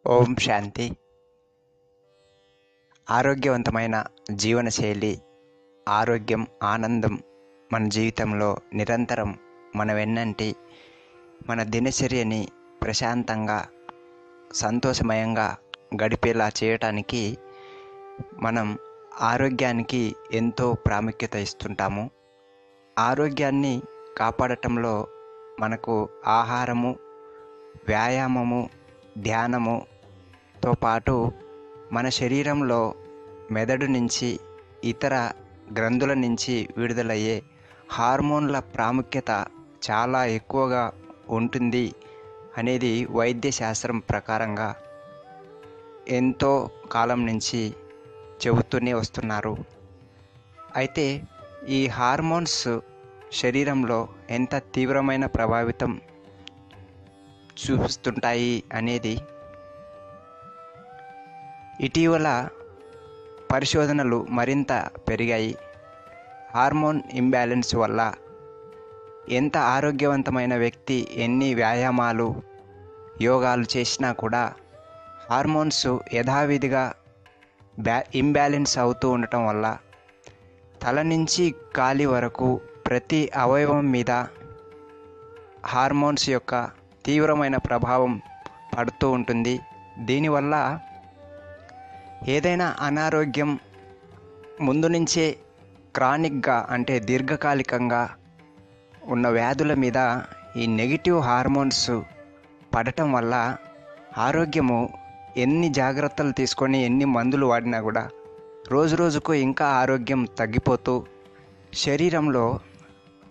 ఓం శాంతి. ఆరోగ్యవంతమైన జీవనశైలి, ఆరోగ్యం, ఆనందం మన జీవితంలో నిరంతరం మన వెన్నంటి మన దినచర్యని ప్రశాంతంగా, సంతోషమయంగా గడిపేలా చేయటానికి మనం ఆరోగ్యానికి ఎంతో ప్రాముఖ్యత ఇస్తుంటాము. ఆరోగ్యాన్ని కాపాడటంలో మనకు ఆహారము, వ్యాయామము, ధ్యానముతో పాటు మన శరీరంలో మెదడు నుంచి, ఇతర గ్రంథుల నుంచి విడుదలయ్యే హార్మోన్ల ప్రాముఖ్యత చాలా ఎక్కువగా ఉంటుంది అనేది వైద్య శాస్త్రం ప్రకారంగా ఎంతో కాలం నుంచి చెబుతూనే వస్తున్నారు. అయితే ఈ హార్మోన్స్ శరీరంలో ఎంత తీవ్రమైన ప్రభావితం చూపిస్తుంటాయి అనేది ఇటీవల పరిశోధనలు మరింత పెరిగాయి. హార్మోన్ ఇంబ్యాలెన్స్ వల్ల ఎంత ఆరోగ్యవంతమైన వ్యక్తి ఎన్ని వ్యాయామాలు, యోగాలు చేసినా కూడా హార్మోన్స్ యథావిధిగా ఇంబ్యాలెన్స్ అవుతూ ఉండటం వల్ల తల నుంచి కాలి వరకు ప్రతి అవయవం మీద హార్మోన్స్ యొక్క తీవ్రమైన ప్రభావం పడుతూ ఉంటుంది. దీనివల్ల ఏదైనా అనారోగ్యం ముందు నుంచే క్రానిక్గా అంటే దీర్ఘకాలికంగా ఉన్న వ్యాధుల మీద ఈ నెగిటివ్ హార్మోన్స్ పడటం వల్ల ఆరోగ్యము ఎన్ని జాగ్రత్తలు తీసుకొని ఎన్ని మందులు వాడినా కూడా రోజు రోజుకు ఇంకా ఆరోగ్యం తగ్గిపోతూ శరీరంలో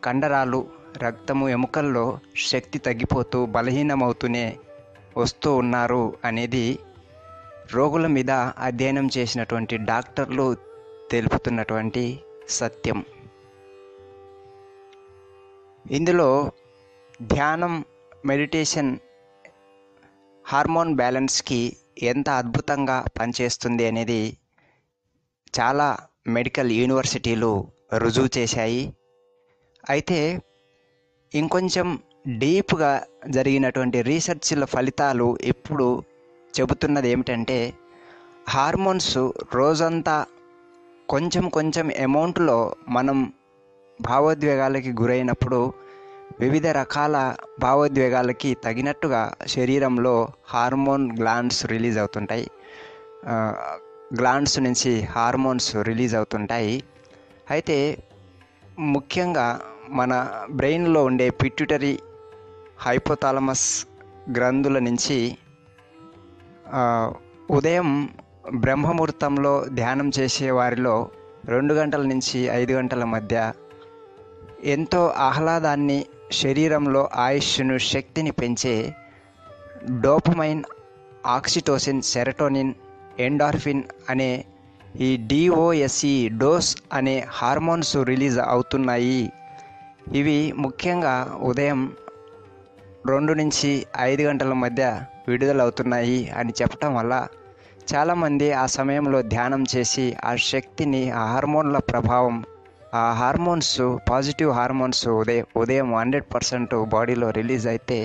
కండరాలు, రక్తము, ఎముకల్లో శక్తి తగ్గిపోతూ బలహీనమవుతూనే వస్తూ ఉన్నారు అనేది రోగుల మీద అధ్యయనం చేసినటువంటి డాక్టర్లు తెలుపుతున్నటువంటి సత్యం. ఇందులో ధ్యానం, మెడిటేషన్ హార్మోన్ బ్యాలెన్స్కి ఎంత అద్భుతంగా పనిచేస్తుంది అనేది చాలా మెడికల్ యూనివర్సిటీలు రుజువు చేశాయి. అయితే ఇంకొంచెం డీప్గా జరిగినటువంటి రీసెర్చ్ల ఫలితాలు ఇప్పుడు చెబుతున్నది ఏమిటంటే, హార్మోన్స్ రోజంతా కొంచెం కొంచెం అమౌంట్లో మనం భావోద్వేగాలకి గురైనప్పుడు వివిధ రకాల భావోద్వేగాలకి తగినట్టుగా శరీరంలో హార్మోన్ గ్లాండ్స్ రిలీజ్ అవుతుంటాయి. గ్లాండ్స్ నుంచి హార్మోన్స్ రిలీజ్ అవుతుంటాయి. అయితే ముఖ్యంగా మన బ్రెయిన్లో ఉండే పిట్యూటరీ, హైపోథాలమస్ గ్రంథుల నుంచి ఉదయం బ్రహ్మముహూర్తంలో ధ్యానం చేసే వారిలో 2 గంటల నుంచి 5 గంటల మధ్య ఎంతో ఆహ్లాదాన్ని, శరీరంలో ఆయుష్ను, శక్తిని పెంచే డోపమైన్, ఆక్సిటోసిన్, సెరటోనిన్, ఎండార్ఫిన్ అనే ఈ డిఓఎస్ఈ డోస్ అనే హార్మోన్స్ రిలీజ్ అవుతున్నాయి. ఇవి ముఖ్యంగా ఉదయం 2 నుంచి 5 గంటల మధ్య విడుదలవుతున్నాయి అని చెప్పటం వల్ల చాలామంది ఆ సమయంలో ధ్యానం చేసి ఆ శక్తిని, ఆ హార్మోన్ల ప్రభావం, ఆ హార్మోన్స్, పాజిటివ్ హార్మోన్స్ ఉదయం 100% బాడీలో రిలీజ్ అయితే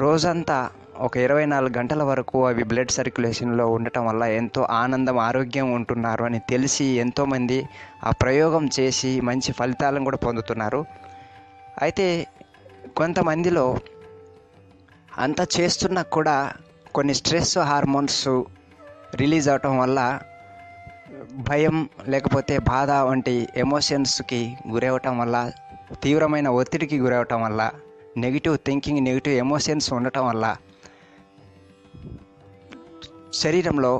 రోజంతా ఒక 24 గంటల వరకు అవి బ్లడ్ సర్క్యులేషన్లో ఉండటం వల్ల ఎంతో ఆనందం, ఆరోగ్యం ఉంటున్నారు అని తెలిసి ఎంతోమంది ఆ ప్రయోగం చేసి మంచి ఫలితాలను కూడా పొందుతున్నారు. అయితే కొంతమందిలో అంత చేస్తున్నా కూడా కొన్ని స్ట్రెస్ హార్మోన్స్ రిలీజ్ అవటం వల్ల భయం, లేకపోతే బాధ వంటి ఎమోషన్స్కి గురవటం వల్ల, తీవ్రమైన ఒత్తిడికి గురవటం వల్ల, నెగిటివ్ థింకింగ్, నెగిటివ్ ఎమోషన్స్ ఉండటం వల్ల శరీరంలో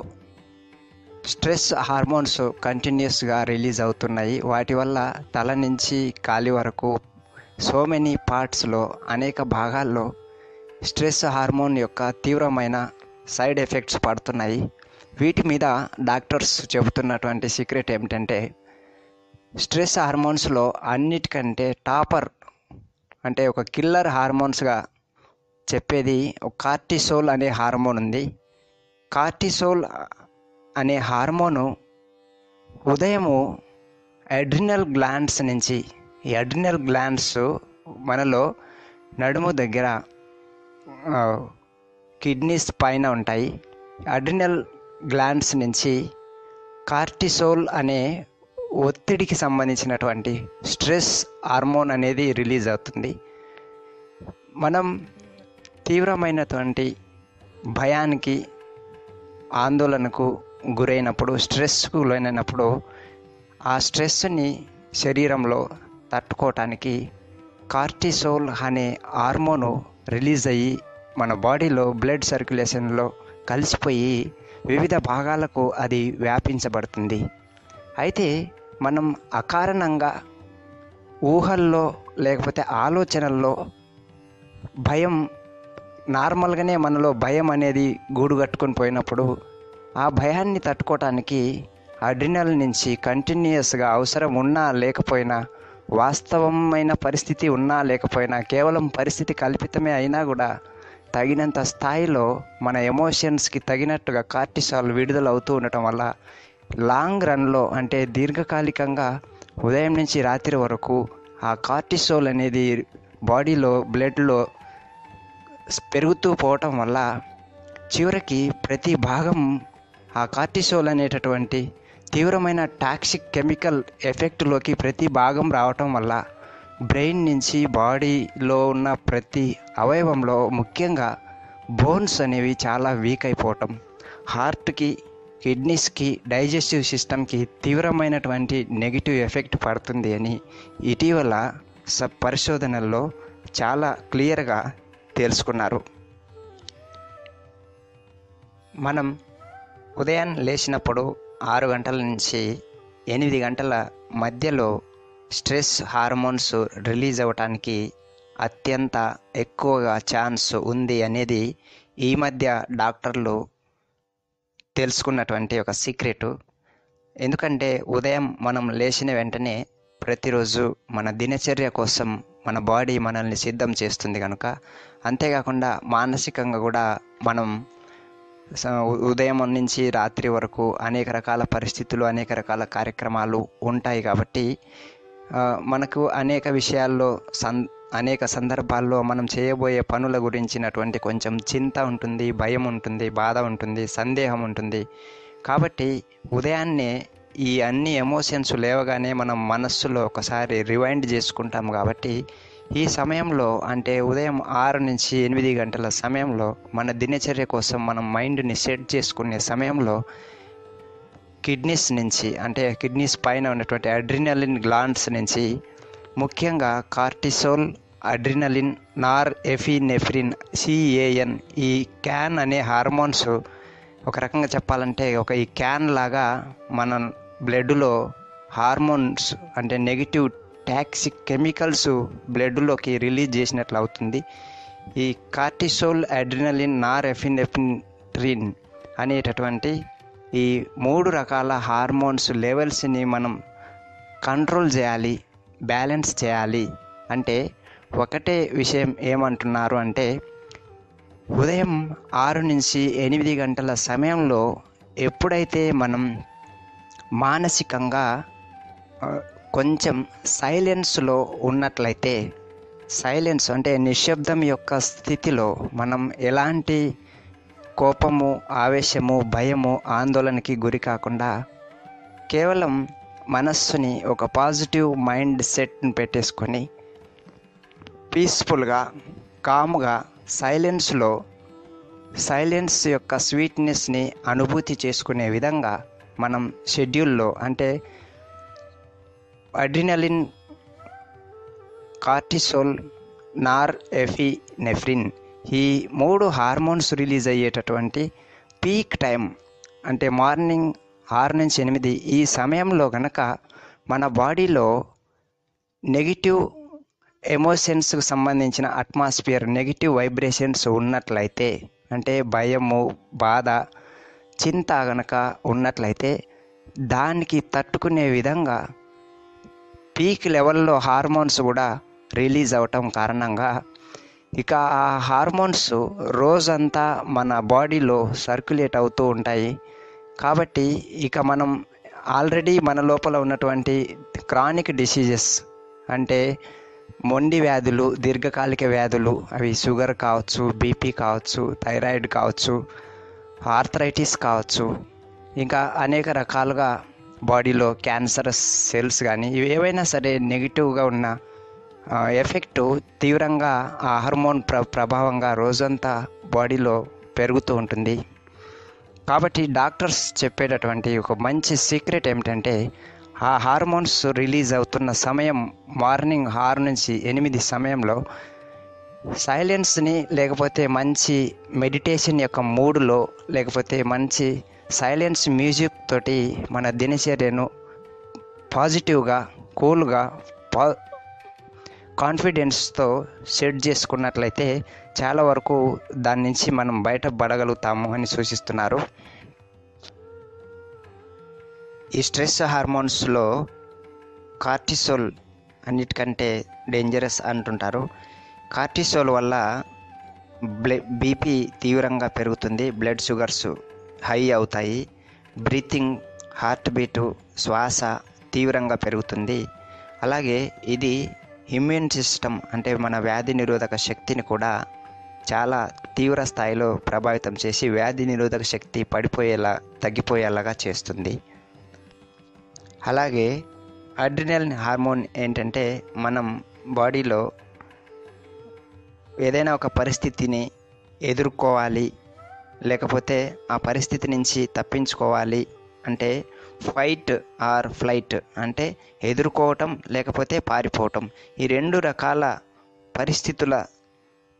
స్ట్రెస్ హార్మోన్స్ కంటిన్యూస్గా రిలీజ్ అవుతున్నాయి. వాటి వల్ల తల నుంచి కాలి వరకు సో మెనీ పార్ట్స్లో, అనేక భాగాల్లో స్ట్రెస్ హార్మోన్ యొక్క తీవ్రమైన సైడ్ ఎఫెక్ట్స్ పడుతున్నాయి. వీటి మీద డాక్టర్స్ చెబుతున్నటువంటి సీక్రెట్ ఏమిటంటే, స్ట్రెస్ హార్మోన్స్లో అన్నిటికంటే టాపర్ అంటే ఒక కిల్లర్ హార్మోన్స్గా చెప్పేది ఒక కార్టిసోల్ అనే హార్మోన్ ఉంది. కార్టిసోల్ అనే హార్మోను ఉదయము అడ్రినల్ గ్లాండ్స్ నుంచి, ఈ అడ్రినల్ గ్లాండ్స్ మనలో నడుము దగ్గర కిడ్నీస్ పైన ఉంటాయి. అడ్రినల్ గ్లాండ్స్ నుంచి కార్టిసోల్ అనే ఒత్తిడికి సంబంధించినటువంటి స్ట్రెస్ హార్మోన్ అనేది రిలీజ్ అవుతుంది. మనం తీవ్రమైనటువంటి భయానికి, ఆందోళనకు గురైనప్పుడు, స్ట్రెస్కు లోనైనప్పుడు ఆ స్ట్రెస్ని శరీరంలో తట్టుకోవటానికి కార్టిసోల్ అనే హార్మోను రిలీజ్ అయ్యి మన బాడీలో బ్లడ్ సర్క్యులేషన్లో కలిసిపోయి వివిధ భాగాలకు అది వ్యాపించబడుతుంది. అయితే మనం అకారణంగా ఊహల్లో లేకపోతే ఆలోచనల్లో భయం, నార్మల్గానే మనలో భయం అనేది గూడు కట్టుకొని పోయినప్పుడు ఆ భయాన్ని తట్టుకోవటానికి అడ్రినల్ నుంచి కంటిన్యూస్గా అవసరం ఉన్నా లేకపోయినా, వాస్తవమైన పరిస్థితి ఉన్నా లేకపోయినా, కేవలం పరిస్థితి కల్పితమే అయినా కూడా తగినంత స్థాయిలో మన ఎమోషన్స్కి తగినట్టుగా కార్టిసాల్ విడుదల అవుతూ ఉండటం వల్ల లాంగ్ రన్లో, అంటే దీర్ఘకాలికంగా ఉదయం నుంచి రాత్రి వరకు ఆ కార్టిసోల్ అనేది బాడీలో, బ్లడ్లో పెరుగుతూ పోవటం వల్ల చివరికి ప్రతి భాగం ఆ కార్టిసోల్ అనేటటువంటి తీవ్రమైన టాక్సిక్ కెమికల్ ఎఫెక్ట్లోకి ప్రతి భాగం రావటం వల్ల బ్రెయిన్ నుంచి బాడీలో ఉన్న ప్రతి అవయవంలో, ముఖ్యంగా బోన్స్ అనేవి చాలా వీక్ అయిపోవటం, హార్ట్కి, కిడ్నీస్కి, డైజెస్టివ్ సిస్టమ్కి తీవ్రమైనటువంటి నెగిటివ్ ఎఫెక్ట్ పడుతుంది అని ఇటీవల పరిశోధనల్లో చాలా క్లియర్గా తెలుసుకున్నారు. మనం ఉదయం లేచినప్పుడు 6 గంటల నుంచి 8 గంటల మధ్యలో స్ట్రెస్ హార్మోన్స్ రిలీజ్ అవ్వటానికి అత్యంత ఎక్కువగా ఛాన్స్ ఉంది అనేది ఈ మధ్య డాక్టర్లు తెలుసుకున్నటువంటి ఒక సీక్రెటు. ఎందుకంటే ఉదయం మనం లేచిన వెంటనే ప్రతిరోజు మన దినచర్య కోసం మన బాడీ మనల్ని సిద్ధం చేస్తుంది కనుక, అంతేకాకుండా మానసికంగా కూడా మనం ఉదయం నుంచి రాత్రి వరకు అనేక రకాల పరిస్థితులు, అనేక రకాల కార్యక్రమాలు ఉంటాయి కాబట్టి మనకు అనేక విషయాల్లో అనేక సందర్భాల్లో మనం చేయబోయే పనుల గురించినటువంటి కొంచెం చింత ఉంటుంది, భయం ఉంటుంది, బాధ ఉంటుంది, సందేహం ఉంటుంది. కాబట్టి ఉదయాన్నే ఈ అన్ని ఎమోషన్స్ లేవగానే మనం మనస్సులో ఒకసారి రివైండ్ చేసుకుంటాం. కాబట్టి ఈ సమయంలో, అంటే ఉదయం 6 నుంచి 8 గంటల సమయంలో మన దినచర్య కోసం మనం మైండ్ని సెట్ చేసుకునే సమయంలో కిడ్నీస్ నుంచి, అంటే కిడ్నీస్ పైన ఉన్నటువంటి అడ్రినలిన్ గ్లాండ్స్ నుంచి ముఖ్యంగా కార్టిసోల్, అడ్రినలిన్, నార్ ఎఫినెఫ్రిన్, CAN, ఈ క్యాన్ అనే హార్మోన్స్ ఒక రకంగా చెప్పాలంటే ఈ క్యాన్ లాగా మన బ్లడ్లో హార్మోన్స్, అంటే నెగిటివ్ టాక్సిక్ కెమికల్స్ బ్లడ్లోకి రిలీజ్ చేసినట్లు అవుతుంది. ఈ కార్టిసోల్, అడ్రినలిన్, నార్ ఎఫినెఫ్రిన్ అనేటటువంటి ఈ 3 రకాల హార్మోన్స్ లెవెల్స్ని మనం కంట్రోల్ చేయాలి, బ్యాలెన్స్ చేయాలి. అంటే ఒకటే విషయం ఏమంటున్నారు అంటే, ఉదయం 6 నుంచి 8 గంటల సమయంలో ఎప్పుడైతే మనం మానసికంగా కొంచెం సైలెన్స్లో ఉన్నట్లయితే, సైలెన్స్ అంటే నిశ్శబ్దం యొక్క స్థితిలో మనం ఎలాంటి కోపము, ఆవేశము, భయము, ఆందోళనకి గురి కాకుండా కేవలం మనస్సుని ఒక పాజిటివ్ మైండ్ సెట్ని పెట్టేసుకొని పీస్ఫుల్గా, కామ్గా, సైలెన్స్ యొక్క స్వీట్నెస్ని అనుభూతి చేసుకునే విధంగా మనం షెడ్యూల్లో, అంటే అడ్రినలిన్, కార్టిసోల్, నార్ ఎఫినెఫ్రిన్ ఈ 3 హార్మోన్స్ రిలీజ్ అయ్యేటటువంటి పీక్ టైం, అంటే మార్నింగ్ 6 నుంచి 8 ఈ సమయంలో కనుక మన బాడీలో నెగిటివ్ ఎమోషన్స్కి సంబంధించిన అట్మాస్ఫియర్, నెగిటివ్ వైబ్రేషన్స్ ఉన్నట్లయితే, అంటే భయము, బాధ, చింత కనుక ఉన్నట్లయితే దానికి తట్టుకునే విధంగా పీక్ లెవెల్లో హార్మోన్స్ కూడా రిలీజ్ అవటం కారణంగా ఇక ఆ హార్మోన్స్ రోజంతా మన బాడీలో సర్క్యులేట్ అవుతూ ఉంటాయి. కాబట్టి ఇక మనం ఆల్రెడీ మన లోపల ఉన్నటువంటి క్రానిక్ డిసీజెస్, అంటే మొండి వ్యాధులు, దీర్ఘకాలిక వ్యాధులు, అవి షుగర్ కావచ్చు, బీపీ కావచ్చు, థైరాయిడ్ కావచ్చు, ఆర్థరైటిస్ కావచ్చు, ఇంకా అనేక రకాలుగా బాడీలో క్యాన్సరస్ సెల్స్ కానీ ఇవి ఏవైనా సరే నెగిటివ్గా ఉన్న ఎఫెక్టు తీవ్రంగా ఆ హార్మోన్ ప్రభావంగా రోజంతా బాడీలో పెరుగుతూ ఉంటుంది. కాబట్టి డాక్టర్స్ చెప్పేటటువంటి ఒక మంచి సీక్రెట్ ఏమిటంటే ఆ హార్మోన్స్ రిలీజ్ అవుతున్న సమయం మార్నింగ్ 6 నుంచి 8 సమయంలో సైలెన్స్ని, లేకపోతే మంచి మెడిటేషన్ యొక్క మూడ్లో, లేకపోతే మంచి సైలెన్స్ మ్యూజిక్ తోటి మన దినచర్యను పాజిటివ్గా, కూల్గా, కాన్ఫిడెన్స్తో సెట్ చేసుకున్నట్లయితే చాలా వరకు దాని నుంచి మనం బయటపడగలుగుతాము అని సూచిస్తున్నారు. ఈ స్ట్రెస్ హార్మోన్స్లో కార్టిసోల్ అన్నిటికంటే డేంజరస్ అంటుంటారు. కార్టిసోల్ వల్ల బీపీ తీవ్రంగా పెరుగుతుంది, బ్లడ్ షుగర్స్ హై అవుతాయి, బ్రీతింగ్, హార్ట్ బీటు, శ్వాస తీవ్రంగా పెరుగుతుంది. అలాగే ఇది ఇమ్యూన్ సిస్టమ్ అంటే మన వ్యాధి నిరోధక శక్తిని కూడా చాలా తీవ్ర స్థాయిలో ప్రభావితం చేసి వ్యాధి నిరోధక శక్తి తగ్గిపోయేలాగా చేస్తుంది. అలాగే అడ్రినలిన్ హార్మోన్ ఏంటంటే మనం బాడీలో ఏదైనా ఒక పరిస్థితిని ఎదుర్కోవాలి, లేకపోతే ఆ పరిస్థితి నుంచి తప్పించుకోవాలి అంటే ఫైట్ ఆర్ ఫ్లైట్ అంటే ఎదుర్కోవటం లేకపోతే పారిపోవటం, ఈ 2 రకాల పరిస్థితుల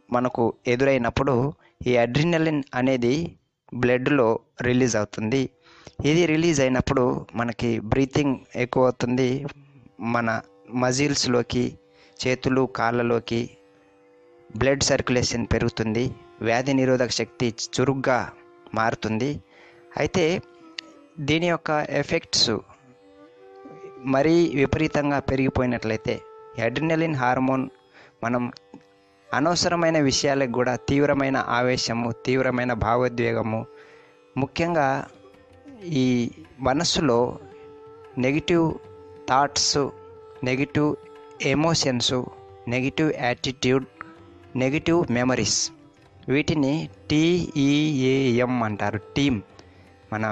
మనకు ఎదురైనప్పుడు ఈ అడ్రినలిన్ అనేది బ్లడ్లో రిలీజ్ అవుతుంది. ఇది రిలీజ్ అయినప్పుడు మనకి బ్రీతింగ్ ఎక్కువ అవుతుంది, మన మజిల్స్లోకి, చేతులు, కాళ్ళలోకి బ్లడ్ సర్క్యులేషన్ పెరుగుతుంది, వ్యాధి నిరోధక శక్తి చురుగ్గా మారుతుంది. అయితే దీని యొక్క ఎఫెక్ట్స్ మరీ విపరీతంగా పెరిగిపోయినట్లయితే అడ్రినలిన్ హార్మోన్ మనం అనవసరమైన విషయాలకు కూడా తీవ్రమైన ఆవేశము, తీవ్రమైన భావోద్వేగము, ముఖ్యంగా ఈ మనస్సులో negative thoughts, negative emotions, negative attitude, negative memories, వీటిని TEAM అంటారు. టీమ్ మన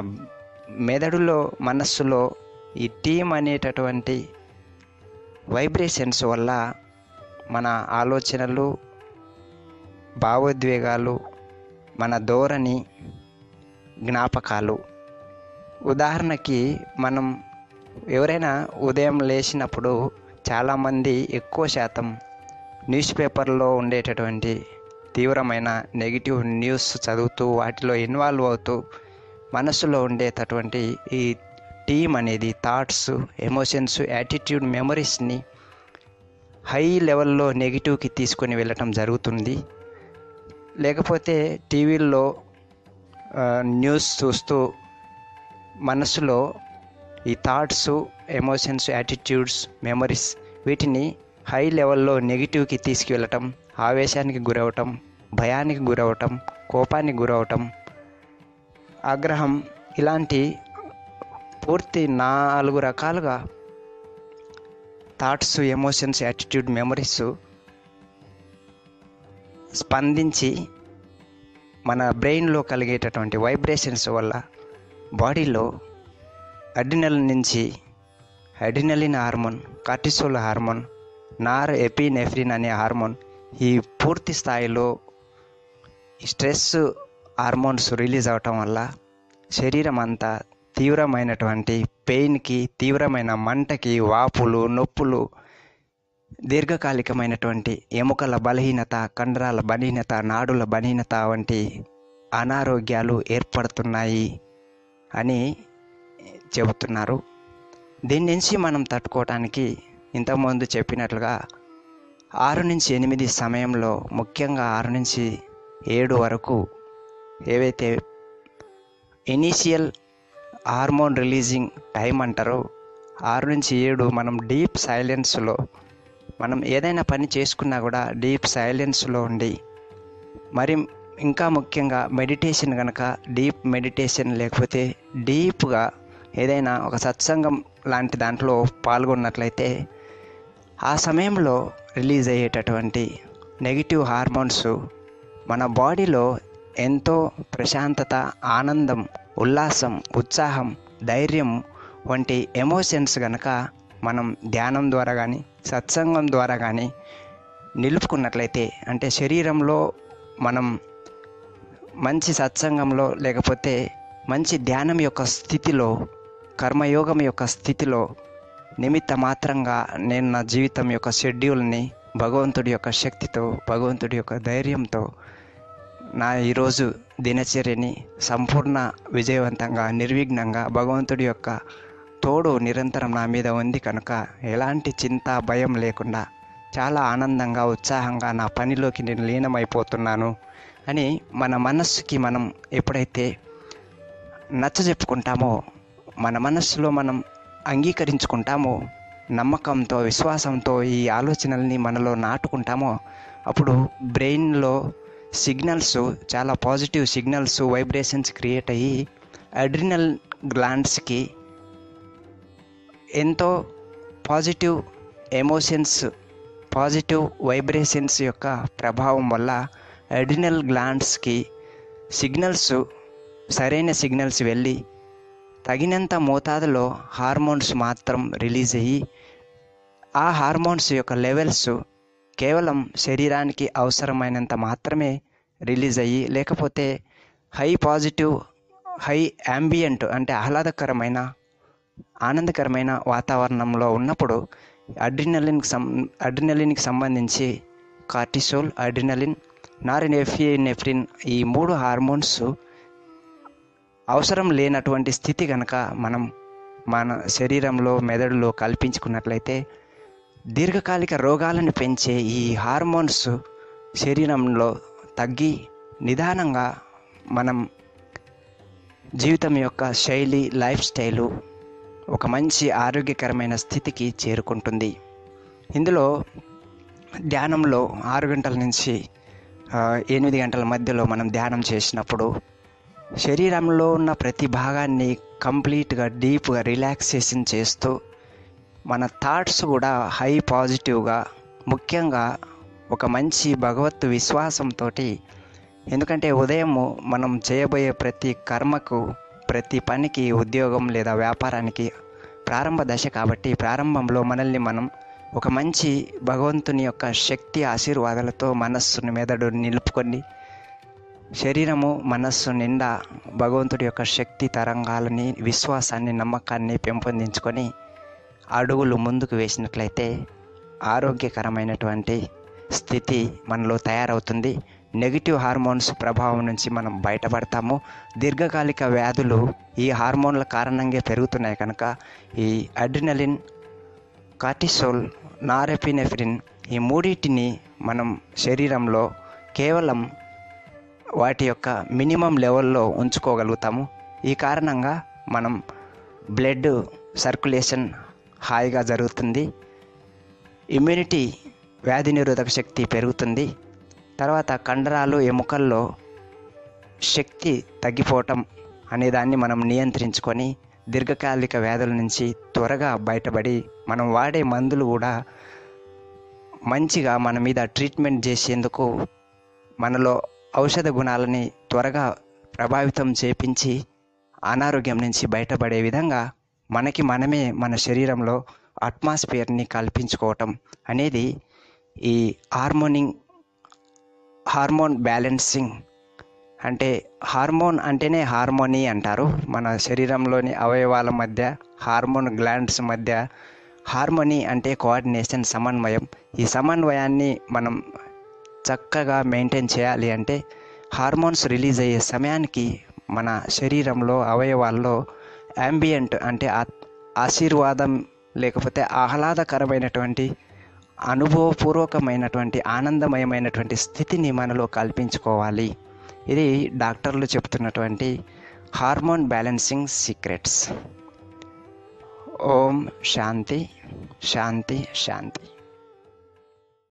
మెదడులో, మనస్సులో ఈ టీమ్ అనేటటువంటి వైబ్రేషన్స్ వల్ల మన ఆలోచనలు, భావోద్వేగాలు, మన ధోరణి, జ్ఞాపకాలు. ఉదాహరణకి మనం ఎవరైనా ఉదయం లేచినప్పుడు చాలామంది ఎక్కువ శాతం న్యూస్ పేపర్లో ఉండేటటువంటి తీవ్రమైన నెగిటివ్ న్యూస్ చదువుతూ వాటిలో ఇన్వాల్వ్ అవుతూ మనసులో ఉండేటటువంటి ఈ టీమ్ అనేది థాట్స్, ఎమోషన్స్, యాటిట్యూడ్, మెమరీస్ని హై లెవెల్లో నెగిటివ్కి తీసుకొని వెళ్ళటం జరుగుతుంది. లేకపోతే టీవీల్లో న్యూస్ చూస్తూ మనసులో ఈ థాట్స్, ఎమోషన్స్, యాటిట్యూడ్స్, మెమరీస్ వీటిని హై లెవెల్లో నెగిటివ్కి తీసుకువెళ్ళటం, ఆవేశానికి గురవటం, భయానికి గురవటం, కోపానికి గురవటం, ఆగ్రహం, ఇలాంటి పూర్తి 4 రకాలుగా థాట్స్, ఎమోషన్స్, యాటిట్యూడ్, మెమరీస్ స్పందించి మన బ్రెయిన్లో కలిగేటటువంటి వైబ్రేషన్స్ వల్ల బాడీలో అడ్రినలిన్ హార్మోన్, కార్టిసోల్ హార్మోన్, నార్ ఎపినెఫ్రిన్ అనే హార్మోన్ ఈ పూర్తి స్థాయిలో స్ట్రెస్ హార్మోన్స్ రిలీజ్ అవటం వల్ల శరీరం అంతా తీవ్రమైనటువంటి పెయిన్కి, తీవ్రమైన మంటకి, వాపులు, నొప్పులు, దీర్ఘకాలికమైనటువంటి ఎముకల బలహీనత, కండరాల బలహీనత, నాడుల బలహీనత వంటి అనారోగ్యాలు ఏర్పడుతున్నాయి అని చెబుతున్నారు. దీని నుంచి మనం తట్టుకోవటానికి ఇంతకుముందు చెప్పినట్లుగా 6 నుంచి 8 సమయంలో, ముఖ్యంగా 6 నుంచి 7 వరకు ఏవైతే ఇనీషియల్ హార్మోన్ రిలీజింగ్ టైం అంటారో 6 నుంచి 7 మనం డీప్ సైలెన్స్లో, మనం ఏదైనా పని చేసుకున్నా కూడా డీప్ సైలెన్స్లో ఉండి, మరి ఇంకా ముఖ్యంగా మెడిటేషన్ కనుక డీప్ మెడిటేషన్ లేకపోతే డీప్గా ఏదైనా ఒక సత్సంగం లాంటి దాంట్లో పాల్గొన్నట్లయితే ఆ సమయంలో రిలీజ్ అయ్యేటటువంటి నెగిటివ్ హార్మోన్స్ మన బాడీలో ఎంతో ప్రశాంతత, ఆనందం, ఉల్లాసం, ఉత్సాహం, ధైర్యం వంటి ఎమోషన్స్ కనుక మనం ధ్యానం ద్వారా కానీ సత్సంగం ద్వారా కానీ నిలుపుకున్నట్లయితే, అంటే శరీరంలో మనం మంచి సత్సంగంలో లేకపోతే మంచి ధ్యానం యొక్క స్థితిలో, కర్మయోగం యొక్క స్థితిలో నిమిత్త మాత్రంగా నేను నా జీవితం యొక్క షెడ్యూల్ని భగవంతుడి యొక్క శక్తితో, భగవంతుడి యొక్క ధైర్యంతో నా ఈరోజు దినచర్యని సంపూర్ణ విజయవంతంగా, నిర్విఘ్నంగా భగవంతుడి యొక్క తోడు నిరంతరం నా మీద ఉంది కనుక ఎలాంటి చింత, భయం లేకుండా చాలా ఆనందంగా, ఉత్సాహంగా నా పనిలోకి నేను లీనమైపోతున్నాను అని మన మనస్సుకి మనం ఎప్పుడైతే నచ్చజెప్పుకుంటామో, మన మనస్సులో మనం అంగీకరించుకుంటామో, నమ్మకంతో, విశ్వాసంతో ఈ ఆలోచనల్ని మనలో నాటుకుంటామో, అప్పుడు బ్రెయిన్లో సిగ్నల్స్, చాలా పాజిటివ్ సిగ్నల్స్, వైబ్రేషన్స్ క్రియేట్ అయ్యి అడ్రినల్ గ్లాండ్స్కి ఎంతో పాజిటివ్ ఎమోషన్స్, పాజిటివ్ వైబ్రేషన్స్ యొక్క ప్రభావం వల్ల అడ్రినల్ గ్లాండ్స్కి సరైన సిగ్నల్స్ వెళ్ళి తగినంత మోతాదులో హార్మోన్స్ మాత్రం రిలీజ్ అయ్యి, ఆ హార్మోన్స్ యొక్క లెవెల్స్ కేవలం శరీరానికి అవసరమైనంత మాత్రమే రిలీజ్ అయ్యి, లేకపోతే హై పాజిటివ్, హై యాంబియంట్ అంటే ఆహ్లాదకరమైన, ఆనందకరమైన వాతావరణంలో ఉన్నప్పుడు అడ్రినలిన్కి సంబంధించి కార్టిసోల్, అడ్రినలిన్, నారెఫ్రిన్ ఈ 3 హార్మోన్స్ అవసరం లేనటువంటి స్థితి కనుక మనం మన శరీరంలో, మెదడులో కల్పించుకున్నట్లయితే దీర్ఘకాలిక రోగాలను పెంచే ఈ హార్మోన్స్ శరీరంలో తగ్గి నిదానంగా మనం జీవితం యొక్క శైలి, లైఫ్ స్టైలు ఒక మంచి ఆరోగ్యకరమైన స్థితికి చేరుకుంటుంది. ఇందులో ధ్యానంలో 6 గంటల నుంచి 8 గంటల మధ్యలో మనం ధ్యానం చేసినప్పుడు శరీరంలో ఉన్న ప్రతి భాగాన్ని కంప్లీట్గా, డీప్గా రిలాక్సేషన్ చేస్తూ మన థాట్స్ కూడా హై పాజిటివ్గా, ముఖ్యంగా ఒక మంచి భగవత్ విశ్వాసంతో, ఎందుకంటే ఉదయం మనం చేయబోయే ప్రతి కర్మకు, ప్రతి పనికి, ఉద్యోగం లేదా వ్యాపారానికి ప్రారంభ దశ కాబట్టి ప్రారంభంలో మనల్ని మనం ఒక మంచి భగవంతుని యొక్క శక్తి ఆశీర్వాదాలతో మనస్సును, మెదడు నిలుపుకొని శరీరము, మనస్సు నిండా భగవంతుడి యొక్క శక్తి తరంగాలని, విశ్వాసాన్ని, నమ్మకాన్ని పెంపొందించుకొని అడుగులు ముందుకు వేసినట్లయితే ఆరోగ్యకరమైనటువంటి స్థితి మనలో తయారవుతుంది. నెగిటివ్ హార్మోన్స్ ప్రభావం నుంచి మనం బయటపడతాము. దీర్ఘకాలిక వ్యాధులు ఈ హార్మోన్ల కారణంగా పెరుగుతున్నాయి కనుక ఈ అడ్రినలిన్, కార్టిసోల్, నారెఫినెఫ్రిన్ ఈ 3టిని మనం శరీరంలో కేవలం వాటి యొక్క మినిమం లెవెల్లో ఉంచుకోగలుగుతాము. ఈ కారణంగా మనం బ్లడ్ సర్క్యులేషన్ హాయిగా జరుగుతుంది, ఇమ్యూనిటీ, వ్యాధి నిరోధక శక్తి పెరుగుతుంది. తర్వాత కండరాలు, ఎముకల్లో శక్తి తగ్గిపోవటం అనే దాన్ని మనం నియంత్రించుకొని దీర్ఘకాలిక వ్యాధుల నుంచి త్వరగా బయటపడి మనం వాడే మందులు కూడా మంచిగా మన మీద ట్రీట్మెంట్ చేసేందుకు, మనలో ఔషధ గుణాలని త్వరగా ప్రభావితం చేపించి అనారోగ్యం నుంచి బయటపడే విధంగా మనకి మనమే మన శరీరంలో అట్మాస్ఫియర్ని కల్పించుకోవటం అనేది ఈ హార్మోన్ బ్యాలెన్సింగ్, అంటే హార్మోన్ అంటేనే హార్మోనీ అంటారు. మన శరీరంలోని అవయవాల మధ్య, హార్మోన్ గ్లాండ్స్ మధ్య హార్మోనీ అంటే కోఆర్డినేషన్, సమన్వయం. ఈ సమన్వయాన్ని మనం చక్కగా మెయింటైన్ చేయాలి అంటే హార్మోన్స్ రిలీజ్ అయ్యే సమయానికి మన శరీరంలో, అవయవాల్లో యాంబియంట్ అంటే ఆశీర్వాదం లేకపోతే ఆహ్లాదకరమైనటువంటి, అనుభవపూర్వకమైనటువంటి, ఆనందమయమైనటువంటి స్థితిని మనలో కల్పించుకోవాలి. ఇది డాక్టర్లు చెప్తున్నటువంటి హార్మోన్ బ్యాలెన్సింగ్ సీక్రెట్స్. ఓం శాంతి శాంతి శాంతి.